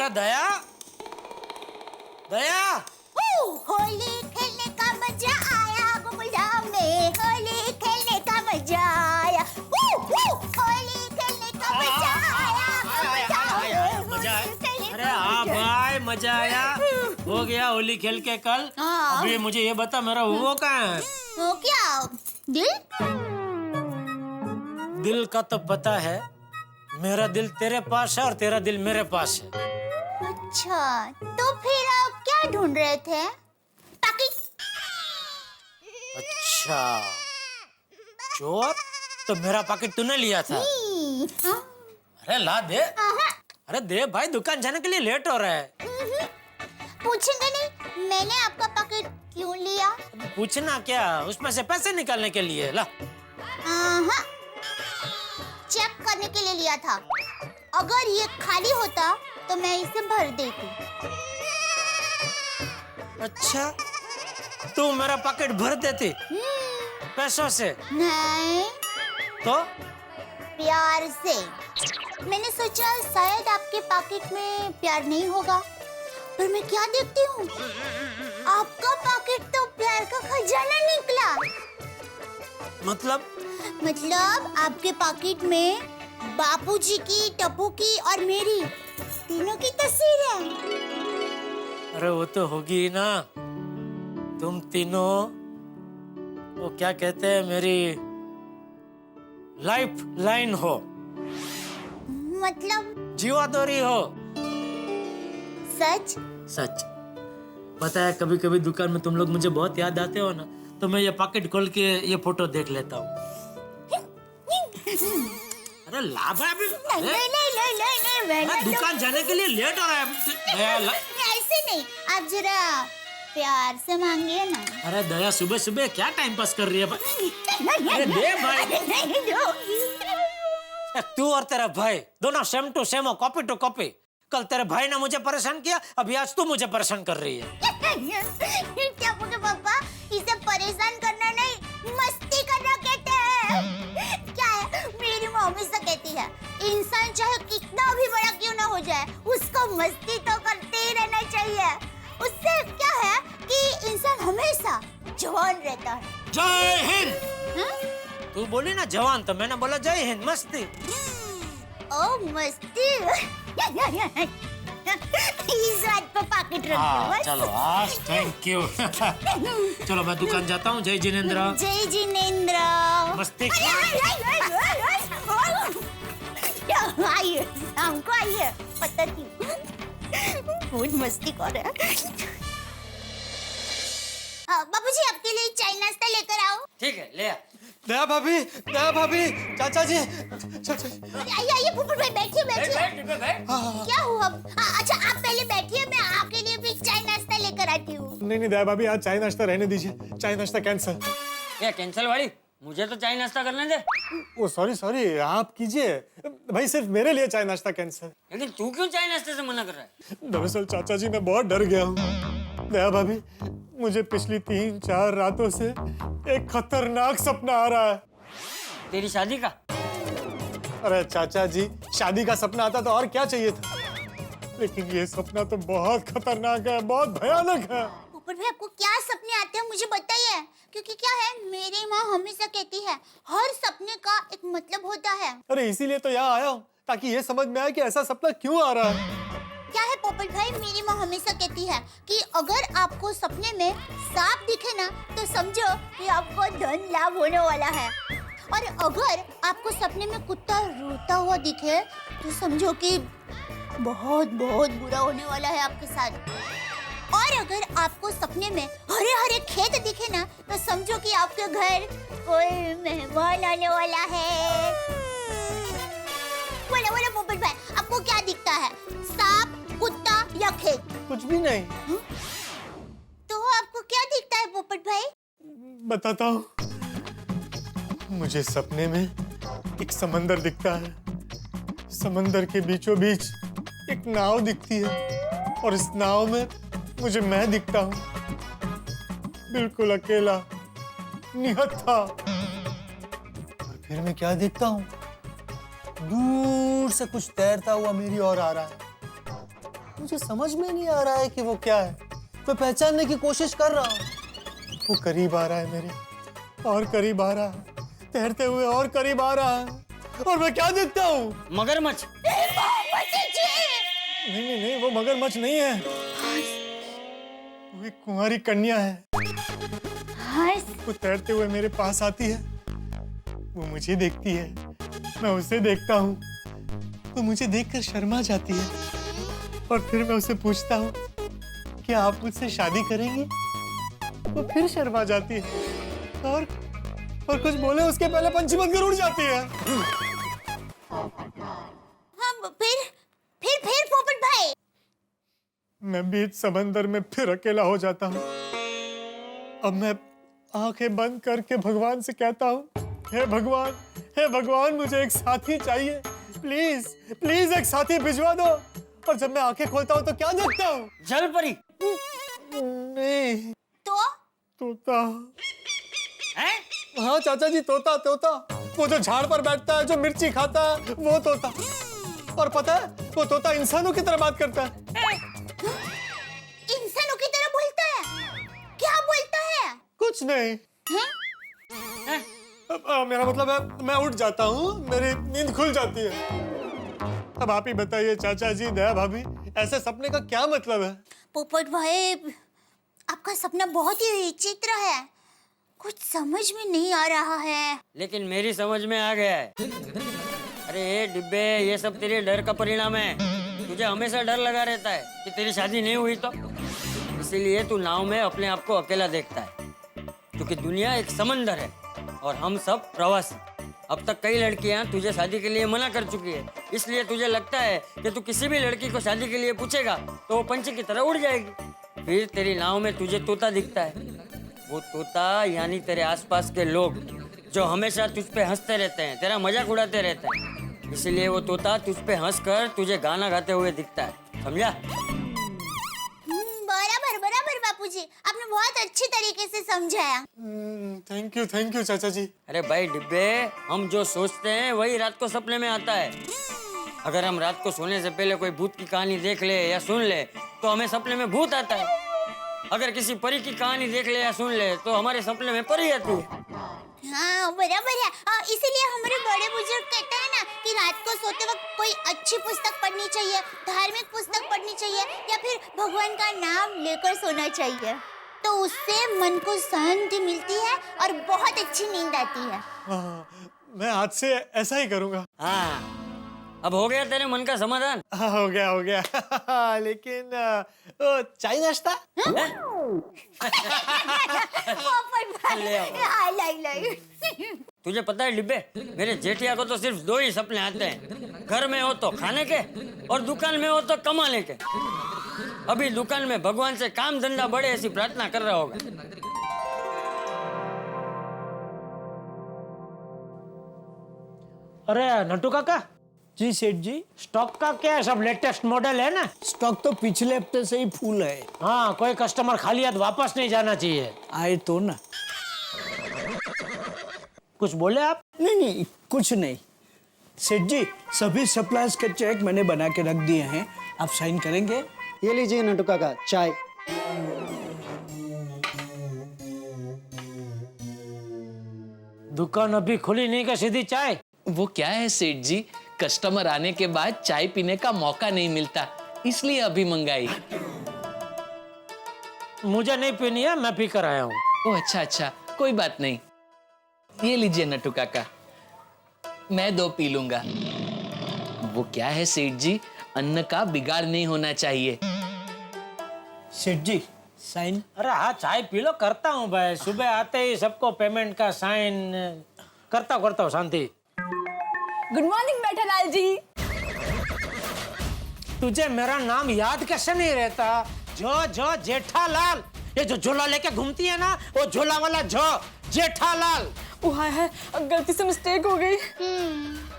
अरे दया, दया। होली खेलने का मजा आया गुमराम में, होली खेलने का मजा आया। होली खेलने का मजा आया, मजा आया। अरे हाँ भाई, मजा आया। हो गया होली खेल के कल। अभी मुझे ये बता, मेरा वो कहाँ है? वो क्या? दिल? दिल का तो पता है, मेरा दिल तेरे पास है और तेरा दिल मेरे पास है। अच्छा, तो फिर आप क्या ढूंढ रहे थे? पैकेट? अच्छा, चोर? तो मेरा पैकेट तूने लिया था? अरे ला दे। अरे दे भाई, दुकान जाने के लिए लेट हो रहा है। पूछेंगे नहीं मैंने आपका पैकेट क्यों लिया? पूछना क्या, उसमें से पैसे निकालने के लिए। ला। चेक करने के लिए लिया था। अगर ये खाली होता तो मैं इसे भर देती। अच्छा, तू मेरा पैकेट भर देती पैसों से? नहीं, तो प्यार से। मैंने सोचा शायद आपके पैकेट में प्यार नहीं होगा, पर मैं क्या देखती हूँ, आपका पैकेट तो प्यार का खजाना निकला। मतलब आपके पैकेट में बापूजी की, टप्पू की और मेरी तीनों की तस्वीर है। अरे वो तो होगी ही ना। तुम तीनों, वो क्या कहते हैं, मेरी लाइफ लाइन हो। मतलब? जीवादोरी हो। सच? सच। पता है, कभी कभी दुकान में तुम लोग मुझे बहुत याद आते हो ना, तो मैं ये पैकेट खोल के ये फोटो देख लेता हूँ। अरे लाभ है अभी। नहीं, दुकान जाने के लिए लेट हो रहा है। ऐसे नहीं, आप जरा प्यार से मांगिए ना। अरे दया, सुबह सुबह क्या टाइम पास कर रही है? अरे दे भाई। तू और तेरा भाई दोनों सेम टू सेम हो, कॉपी टू कॉपी। कल तेरे भाई ने मुझे परेशान किया, अभी आज तू मुझे परेशान कर रही है। क्या बोले पापा, इसे परेशान करना नहीं, मस्ती करना कहते हैं। क्या है, मेरी मम्मी से कहती है, इंसान चाहे कितना भी बड़ा क्यों ना हो जाए, उसको मस्ती तो करते ही रहना चाहिए। उससे क्या है कि इंसान हमेशा जवान रहता है। जय हिंद। तू बोली ना जवान, तो मैंने बोला जय हिंद, मस्ती। ओ मस्ती। इस बात पर पैकेट रख दो। चलो आज, थैंक यू। चलो मैं दुकान जाता हूँ। जय जिनेंद्र। जय जिनेंद्र। मस्ती। आइए, हमको आइए, पता क्यों? बहुत मस्ती कर रहा है। बाबूजी, आपके लिए चाय नाश्ता लेकर आओ। ठीक है, ले आ। दया भाभी, चाचा जी। आइए फूफड़ भाई, बैठिए। क्या हुआ? अच्छा आप पहले बैठिए, मैं आपके लिए भी चाय नाश्ता लेकर आती हूँ। नहीं दया भाभी, आज चाय नाश्ता रहने दीजिए, चाय नाश्ता कैंसिल। क्या कैंसिल वाली? मुझे तो चाय नाश्ता करने दे। ओ सॉरी, आप कीजिए भाई, सिर्फ मेरे लिए चाय नाश्ता कैंसिल। लेकिन तू क्यों चाय नाश्ते से मना कर रहा है? दरअसल चाचा जी, मैं बहुत डर गया हूँ। दया भाभी, मुझे पिछली 3-4 रातों से एक खतरनाक सपना आ रहा है। तेरी शादी का? अरे चाचा जी, शादी का सपना आता तो और क्या चाहिए था, लेकिन ये सपना तो बहुत खतरनाक है, बहुत भयानक है। फूफड़ भाई, आपको क्या सपने आते हैं मुझे बताइए, क्योंकि क्या है, मेरी माँ हमेशा कहती है हर सपने का एक मतलब होता है। अरे इसीलिए तो यहाँ आया हूँ, ताकि ये समझ में आए कि ऐसा सपना क्यों आ रहा है। क्या है पोपट भाई, मेरी माँ हमेशा कहती है कि अगर आपको सपने में सांप दिखे ना, तो समझो कि आपको धन लाभ होने वाला है, और अगर आपको सपने में कुत्ता रोता हुआ दिखे तो समझो कि बहुत बहुत बुरा होने वाला है आपके साथ, और अगर आपको सपने में हरे हरे खेत दिखे ना, तो समझो कि आपके घर कोई मेहमान आने वाला है। बोलो पोपट भाई, आपको क्या दिखता है, सांप, कुत्ता या खेत? कुछ भी नहीं। तो आपको क्या दिखता है पोपट भाई? बताता हूँ। मुझे सपने में एक समंदर दिखता है, समंदर के बीचों बीच एक नाव दिखती है, और इस नाव में मुझे मैं दिखता हूँ, बिल्कुल अकेला, निहत्था। और फिर मैं क्या देखता हूँ, दूर से कुछ तैरता हुआ मेरी ओर आ रहा है, मुझे समझ में नहीं आ रहा है कि वो क्या है। मैं पहचानने की कोशिश कर रहा हूँ। वो करीब आ रहा है मेरे, और करीब आ रहा है, तैरते हुए और करीब आ रहा है। और मैं क्या देखता हूँ? मगरमच्छ। नहीं, वो मगरमच्छ नहीं है, वो एक कुंवारी कन्या है। वो तैरते हुए मेरे पास आती है, वो मुझे देखती है, मैं उसे देखता हूँ, वो मुझे देखकर शर्मा जाती है। और फिर मैं उसे पूछता हूँ, क्या आप मुझसे शादी करेंगी? वो फिर शर्मा जाती है और कुछ बोले उसके पहले पंछी बनकर उड़ जाती है। हम फिर पोपट भाई। मैं बीच समंदर में फिर अकेला हो जाता हूँ। अब मैं आंखें बंद करके भगवान से कहता हूँ, हे भगवान, मुझे एक साथी चाहिए, प्लीज प्लीज एक साथी भिजवा दो। और जब मैं आंखें खोलता हूँ तो क्या देखता हूँ? जल परी। नहीं, तो तोता। हैं? हाँ चाचा जी, तोता। वो जो झाड़ पर बैठता है, जो मिर्ची खाता है, वो तोता। और पता है, वो तोता इंसानों की तरह बात करता है। इंसानों की तरह बोलता है? क्या बोलता है? कुछ नहीं। हैं? मेरा मतलब है मैं उठ जाता हूँ, मेरी नींद खुल जाती है। अब आप ही बताइए चाचा जी, दया भाभी, ऐसे सपने का क्या मतलब है? पोपट भाई, आपका सपना बहुत ही विचित्र है, कुछ समझ में नहीं आ रहा है। लेकिन मेरी समझ में आ गया है। अरे डिब्बे, ये सब तेरे डर का परिणाम है। तुझे हमेशा डर लगा रहता है कि तेरी शादी नहीं हुई तो, इसीलिए तू नाव में अपने आप को अकेला देखता है। क्योंकि दुनिया एक समंदर है और हम सब प्रवासी। अब तक कई लड़कियां तुझे शादी के लिए मना कर चुकी है, इसलिए तुझे लगता है कि तू किसी भी लड़की को शादी के लिए पूछेगा तो वो पंछी की तरह उड़ जाएगी। फिर तेरी नाव में तुझे तोता दिखता है। वो तोता यानी तेरे आसपास के लोग, जो हमेशा तुझ पे हंसते रहते हैं, तेरा मजाक उड़ाते रहते हैं। इसलिए वो तोता तुझ पे हंसकर तुझे गाना गाते हुए दिखता है, समझा? बराबर बापूजी, आपने बहुत अच्छी तरीके से समझाया। थैंक यू चाचा जी। अरे भाई डिब्बे, हम जो सोचते हैं वही रात को सपने में आता है। अगर हम रात को सोने से पहले कोई भूत की कहानी देख ले या सुन ले तो हमें सपने में भूत आता है। अगर किसी परी की कहानी देख ले या सुन ले तो हमारे सपने में परी आती है। हाँ बराबर है, इसीलिए हमारे बड़े बुजुर्ग कहते हैं ना कि रात को सोते वक्त कोई अच्छी पुस्तक पढ़नी चाहिए, धार्मिक पुस्तक पढ़नी चाहिए, या फिर भगवान का नाम लेकर सोना चाहिए, तो उससे मन को शांति मिलती है और बहुत अच्छी नींद आती है। मैं आज से ऐसा ही करूँगा। हाँ, अब हो गया तेरे मन का समाधान? हाँ, हो गया। लेकिन चाय नाश्ता? ले आओ। लाई। तुझे पता है डिब्बे, मेरे जेठिया को तो सिर्फ 2 ही सपने आते हैं। घर में हो तो खाने के और दुकान में हो तो कमाने के। अभी दुकान में भगवान से काम धंधा बढ़े ऐसी प्रार्थना कर रहा होगा। अरे नटू काका, जी सेठ जी। स्टॉक का क्या है? सब लेटेस्ट मॉडल है ना? स्टॉक तो पिछले हफ्ते से ही फुल है। हाँ, कोई कस्टमर खाली हाथ वापस नहीं जाना चाहिए। आए तो ना। कुछ बोले आप? नहीं, कुछ नहीं। सेठ जी, सभी सप्लायर्स के चेक मैंने बना के रख दिए हैं, आप साइन करेंगे? ये लीजिए नटू काका, चाय। दुकान अभी खुली नहीं, का सीधी चाय? वो क्या है सेठ जी, कस्टमर आने के बाद चाय पीने का मौका नहीं मिलता, इसलिए अभी मंगाई। मुझे नहीं पीनी है, मैं पी कर आया हूँ। ओह अच्छा, कोई बात नहीं। ये लीजिए नटू काका, मैं 2 पी लूंगा। वो क्या है सेठ जी, अन्न का बिगाड़ नहीं होना चाहिए। सेठ जी, साइन। अरे हाँ, चाय पी लो, करता हूँ भाई। सुबह आते ही सबको पेमेंट का साइन करता हूँ। शांति। गुड मॉर्निंग बैठालाल जी। तुझे मेरा नाम याद कैसे नहीं रहता? जो जेठालाल। ये जो झोला लेके घूमती है ना, वो झोला वाला जेठालाल। ओ हाय हाय, गलती से मिस्टेक हो गई।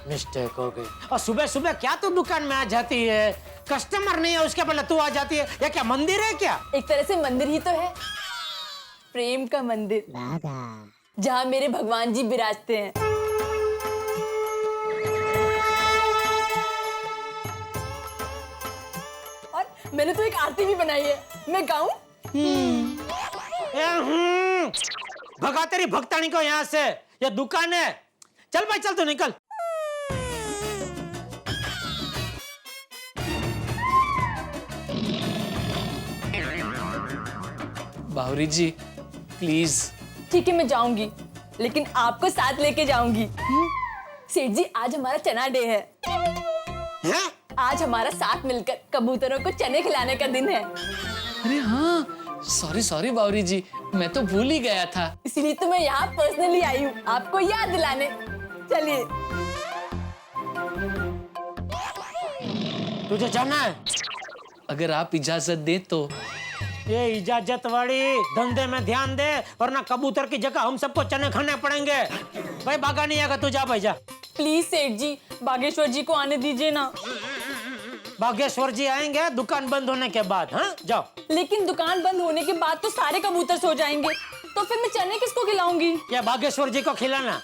मिस्टेक हो गई। और सुबह सुबह क्या तू दुकान में आ जाती है? कस्टमर नहीं है उसके पहले तू आ जाती है? या क्या मंदिर है क्या? एक तरह से मंदिर ही तो है, प्रेम का मंदिर, जहाँ मेरे भगवान जी विराजते हैं। और मैंने तो एक आरती भी बनाई है, मैं गाऊं? भगा तेरी भक्तानी को यहाँ से, ये दुकान है। चल भाई चल, तू निकल। बावरी जी प्लीज। ठीक है मैं जाऊंगी, लेकिन आपको साथ लेके जाऊंगी। सेठ जी आज हमारा चना डे है। हैं? आज हमारा साथ मिलकर कबूतरों को चने खिलाने का दिन है। अरे हाँ, सॉरी सॉरी बावरी जी, मैं तो भूल ही गया था। इसीलिए तो मैं यहाँ पर्सनली आई हूँ आपको याद दिलाने। चलिए। तुझे जाना है? अगर आप इजाजत दे तो। ये इजाजत वाली धंधे में ध्यान दे, वरना कबूतर की जगह हम सबको चने खाने पड़ेंगे। भाई भागा नहीं आएगा, तू जा भाई जा। प्लीज सेठ जी, बागेश्वर जी को आने दीजिए ना। बागेश्वर जी आएंगे दुकान बंद होने के बाद। हाँ जाओ। लेकिन दुकान बंद होने के बाद तो सारे कबूतर सो जाएंगे, तो फिर मैं चने किसको खिलाऊंगी? या बागेश्वर जी को खिलाना।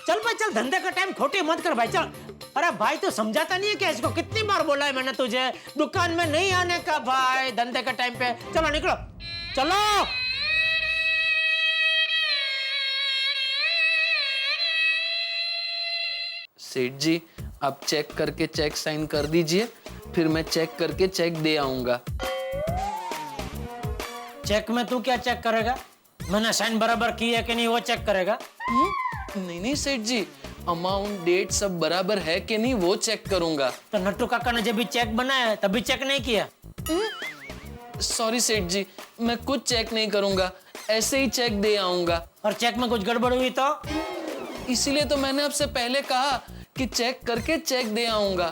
चल भाई चल, धंधे का टाइम खोटी मत कर भाई, चल। अरे भाई तू समझाता नहीं है क्या इसको? कितनी बार बोला है मैंने तुझे दुकान में नहीं आने का भाई, धंधे के टाइम पे। चलो निकलो, चलो। सेठ जी आप चेक करके चेक साइन कर दीजिए, फिर मैं चेक करके चेक दे आऊंगा। चेक में तू क्या चेक करेगा? मैंने साइन बराबर की है कि नहीं वो चेक करेगा। नहीं नहीं सेठ जी, अमाउंट डेट सब बराबर है कि नहीं वो चेक करूंगा। तो नट्टू काका ने जब भी चेक बनाया है तभी चेक नहीं किया। सॉरी सेठ जी, मैं कुछ चेक नहीं करूंगा, ऐसे ही चेक दे आऊंगा। और चेक में कुछ गड़बड़ हुई तो? इसीलिए तो मैंने आपसे पहले कहा कि चेक करके चेक दे आऊंगा।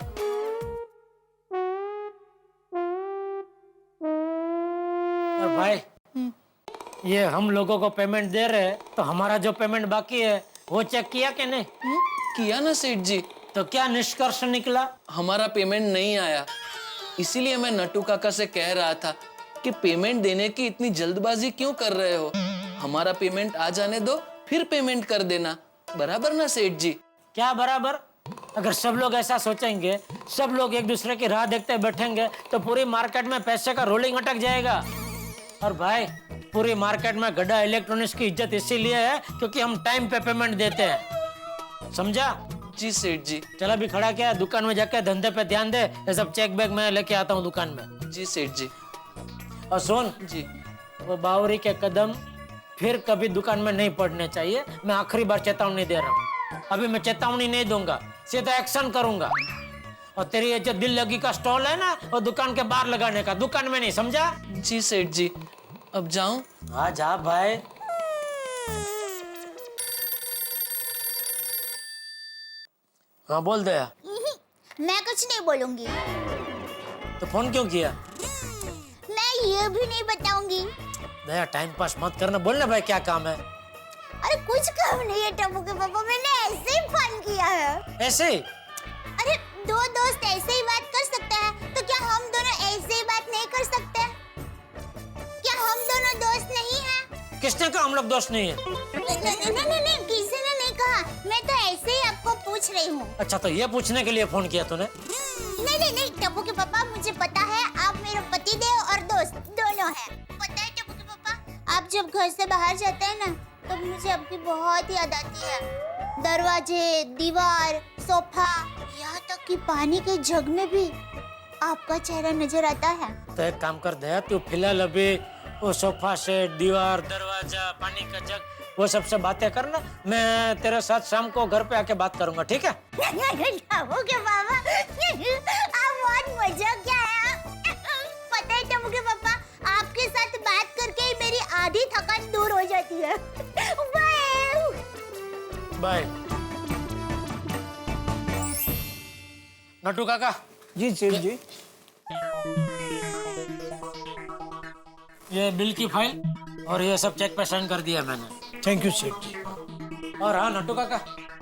और भाई ये हम लोगों को पेमेंट दे रहे हैं, तो हमारा जो पेमेंट बाकी है वो चेक किया कि नहीं? किया ना सेठ जी। तो क्या निष्कर्ष निकला? हमारा पेमेंट नहीं आया, इसीलिए मैं नट्टू काका से कह रहा था कि पेमेंट देने की इतनी जल्दबाजी क्यों कर रहे हो, हमारा पेमेंट आ जाने दो फिर पेमेंट कर देना, बराबर ना सेठ जी? क्या बराबर? अगर सब लोग ऐसा सोचेंगे, सब लोग एक दूसरे की राह देखते बैठेंगे, तो पूरी मार्केट में पैसे का रोलिंग अटक जाएगा। और भाई पूरी मार्केट में गड्ढा इलेक्ट्रॉनिक्स की इज्जत इसीलिए है क्योंकि हम टाइम पे पेमेंट देते हैं, समझा? जी सेठ जी। चला भी खड़ा क्या, दुकान में जाके धंधे पे ध्यान दे। ये सब चेक बैग मैं लेके आता हूँ दुकान में। जी सेठ जी। और सुन जी। वो बावरी के कदम फिर कभी दुकान में नहीं पड़ने चाहिए। मैं आखिरी बार चेतावनी दे रहा हूँ। अभी मैं चेतावनी नहीं दूंगा, सीधा एक्शन करूंगा। और तेरी ये जो दिल लगी का स्टॉल है ना, वो दुकान के बाहर लगाने का, दुकान में नहीं, समझा? जी सेठ जी। अब जाऊं? हाँ जा भाई। हाँ बोल दया। मैं कुछ नहीं बोलूंगी। तो फोन क्यों किया? मैं ये भी नहीं बताऊंगी। दया टाइम पास मत करना, बोलना भाई क्या काम है? अरे कुछ काम नहीं है टप्पू के पापा, मैंने ऐसे ही फोन किया है। ऐसे ही? अरे दो दोस्त ऐसे ही बात कर सकते हैं, तो क्या हम दोनों ऐसे ही बात नहीं कर सकते? क्या हम दोनों दोस्त नहीं हैं? किसने कहा हम लोग दोस्त नहीं है? नहीं, किसी ने नहीं कहा। मैं तो ऐसे ही आपको पूछ रही हूँ। अच्छा तो ये पूछने के लिए फोन किया तूने? नहीं टप्पू के पापा, मुझे पता है आप मेरे पतिदेव और दोस्त दोनों हैं। पता है टप्पू के पापा, आप जब घर से बाहर जाते हैं ना, तो मुझे आपकी बहुत याद आती है। दरवाजे, दीवार, सोफा, यहाँ तक कि पानी के जग में भी आपका चेहरा नजर आता है। तो एक काम कर दया, तू फिलहाल अभी वो सोफा सेट, दीवार, दरवाजा, पानी का जग, वो सबसे बातें करना। मैं तेरे साथ शाम को घर पे आके बात करूंगा, ठीक है? टप्पू के पापा, आप बहुत मजाक क्या है। पता है टप्पू के पापा, आपके साथ बात करके ही मेरी आधी थकान दूर हो जाती है। बाय। बाय। नट्टू काका। जी सेठ जी। ये बिल की फाइल और ये सब चेक पे साइन कर दिया मैंने। थैंक यू सेठ जी। और हाँ नट्टू काका,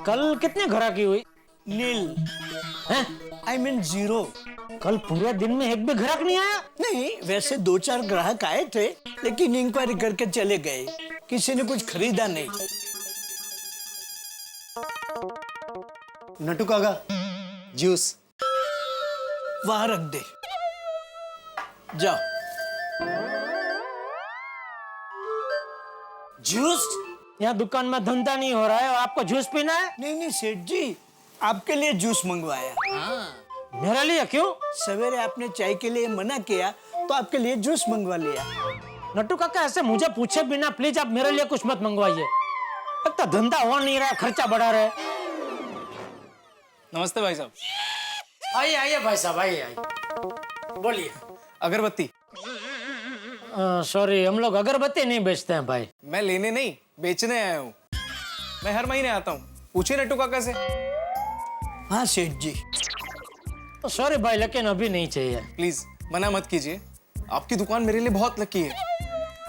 कल कितने ग्राहकी हुई? नील। हैं? I mean 0। कल पूरे दिन में एक भी ग्राहक नहीं आया? नहीं, वैसे 2-4 ग्राहक आए थे, लेकिन इंक्वायरी करके चले गए, किसी ने कुछ खरीदा नहीं। नट्टू काका, जूस। वहां रख दे। जाओ। जूस? यहाँ दुकान में धंधा नहीं हो रहा है और आपको जूस पीना है? नहीं नहीं सेठ जी, आपके लिए जूस मंगवाया। मेरे लिए क्यों? सवेरे आपने चाय के लिए मना किया तो आपके लिए जूस मंगवा लिया। नट्टू काका ऐसे मुझे पूछे बिना प्लीज आप मेरे लिए कुछ मत मंगवाइए। एक तो धंधा हो नहीं रहा, खर्चा बढ़ा रहे। नमस्ते भाई साहब। आइए आइए भाई साहब, आइए आइए, बोलिए। अगरबत्ती। सॉरी, हम लोग अगरबत्ती नहीं बेचते हैं भाई। मैं लेने नहीं, बेचने आया हूँ। मैं हर महीने आता हूँ, पूछिए नट्टू काका से। हाँ सेठ जी। सॉरी भाई, लेकिन अभी नहीं चाहिए। प्लीज मना मत कीजिए, आपकी दुकान मेरे लिए बहुत लकी है।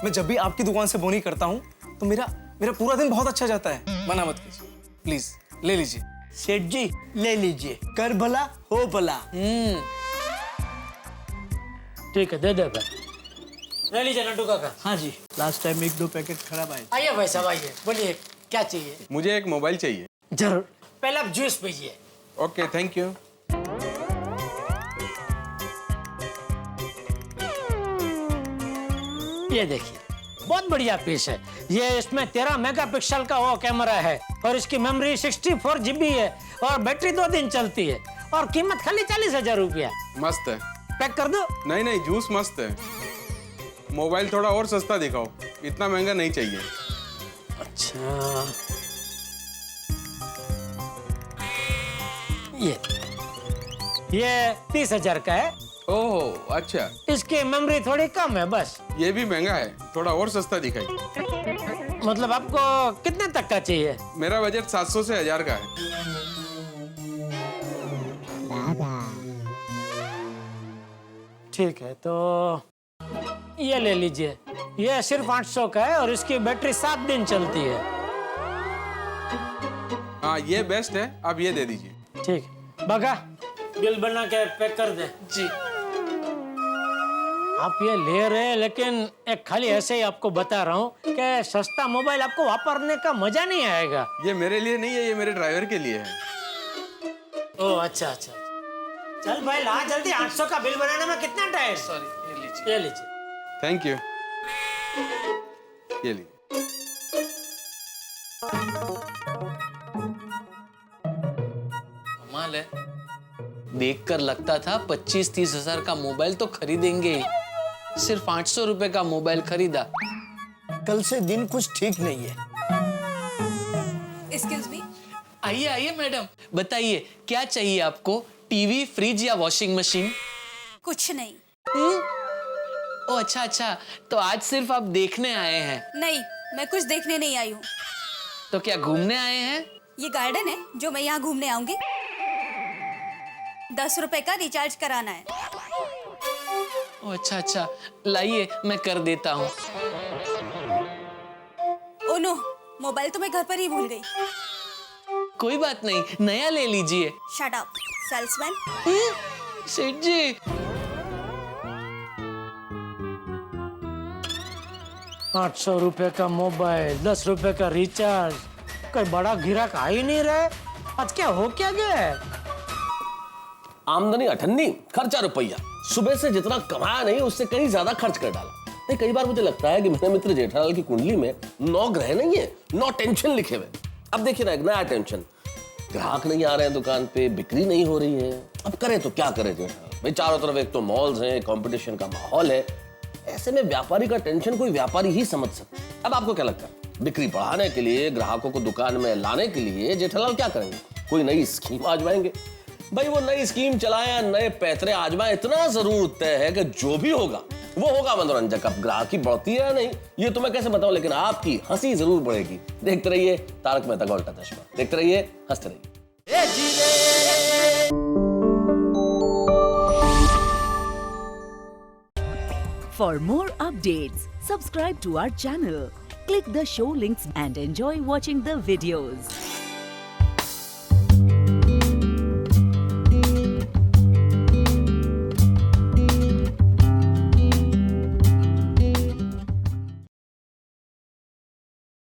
मैं जब भी आपकी दुकान से बोनी करता हूँ तो मेरा पूरा दिन बहुत अच्छा जाता है। मना मत कीजिए, प्लीज ले लीजिए। सेठ जी ले लीजिए, कर भला हो भला। ठीक है, दे दे भाई, ले लीजिए नट्टू काका। हाँ जी, लास्ट टाइम 1-2 पैकेट खराब आए। आइए भाई साहब, आइए, बोलिए क्या चाहिए। मुझे एक मोबाइल चाहिए। जरूर, पहले आप जूस पीजिए। Okay, thank you. ये देखिए, बहुत बढ़िया पीस है ये। इसमें 13 मेगापिक्सल का वो कैमरा है और इसकी मेमोरी 64 GB है और बैटरी 2 दिन चलती है और कीमत खाली 40,000 रुपया। मस्त है। पैक कर दो। नहीं नहीं, जूस मस्त है। मोबाइल थोड़ा और सस्ता दिखाओ, इतना महंगा नहीं चाहिए। अच्छा, ये 30,000 का है। ओह अच्छा, इसकी मेमोरी थोड़ी कम है बस। ये भी महंगा है, थोड़ा और सस्ता दिखाइए। मतलब आपको कितने तक का चाहिए? मेरा बजट 700 से 1000 का है। ठीक है, तो ये ले लीजिए। ये सिर्फ 800 का है और इसकी बैटरी 7 दिन चलती है। हाँ ये बेस्ट है, आप ये दे दीजिए। ठीक, बगा बिल बना के पैक कर दे। जी। आप ये ले रहे हैं, लेकिन एक खाली ऐसे ही आपको बता रहा हूँ कि सस्ता मोबाइल आपको वापरने का मजा नहीं आएगा। ये मेरे लिए नहीं है, ये मेरे ड्राइवर के लिए है। ओह अच्छा अच्छा, चल भाई ला जल्दी। 800 का बिल बनाने में कितना टाइम? सॉरी, ये लीजिए। ये लीजिए। Thank you. ये लीजिए। कमाल है, देखकर लगता था 25-30 हजार का मोबाइल तो खरीदेंगे ही। सिर्फ 800 रुपए का मोबाइल खरीदा। कल से दिन कुछ ठीक नहीं है। Excuse me. आइए आइए मैडम, बताइए क्या चाहिए आपको? टीवी, फ्रिज या वॉशिंग मशीन? कुछ नहीं। ओ अच्छा अच्छा, तो आज सिर्फ आप देखने आए हैं? नहीं, मैं कुछ देखने नहीं आई हूँ। तो क्या घूमने आए हैं? ये गार्डन है जो मैं यहाँ घूमने आऊंगी। 10 रुपए का रिचार्ज कराना है। ओ अच्छा अच्छा, लाइए मैं कर देता हूँ। ओ नो, मोबाइल तो मैं घर पर ही भूल गई। कोई बात नहीं, नया ले लीजिए। Shut up salesman. सेठ जी, 800 रुपए का मोबाइल, 10 रुपए का रिचार्ज, कोई बड़ा ग्राहक आ ही नहीं रहा है। आज क्या हो क्या गया है? आमदनी 98, खर्चा रुपया। सुबह से जितना कमाया नहीं उससे कहीं ज्यादा खर्च कर डाला। नहीं, कई बार मुझे लगता है कि मेरे मित्र जेठालाल की कुंडली में 9 ग्रह नहीं है, 9 टेंशन लिखे हुए। अब देखिए ना, एक नया टेंशन, ग्राहक नहीं आ रहे हैं दुकान पे, बिक्री नहीं हो रही है। अब करें तो क्या करें जेठालाल भाई? चारों तरफ एक तो मॉल्स हैं, कंपटीशन का माहौल है। ऐसे में व्यापारी का टेंशन कोई व्यापारी ही समझ सकता है। अब आपको क्या लगता है, बिक्री बढ़ाने के लिए, ग्राहकों को दुकान में लाने के लिए जेठालाल क्या करेंगे? कोई नई स्कीम आजमाएंगे। भाई वो नई स्कीम चलाएं, नए पैतरे आजमाएं, इतना जरूर तय है कि जो भी होगा वो होगा मनोरंजक। अब ग्राहकी बढ़ती है या नहीं ये तो मैं कैसे बताऊं, लेकिन आपकी हंसी जरूर बढ़ेगी। देखते रहिए तारक मेहता का उल्टा चश्मा, देखते रहिए, हंसते रहिए। For more updates, subscribe to our channel, click the show links and enjoy watching the videos.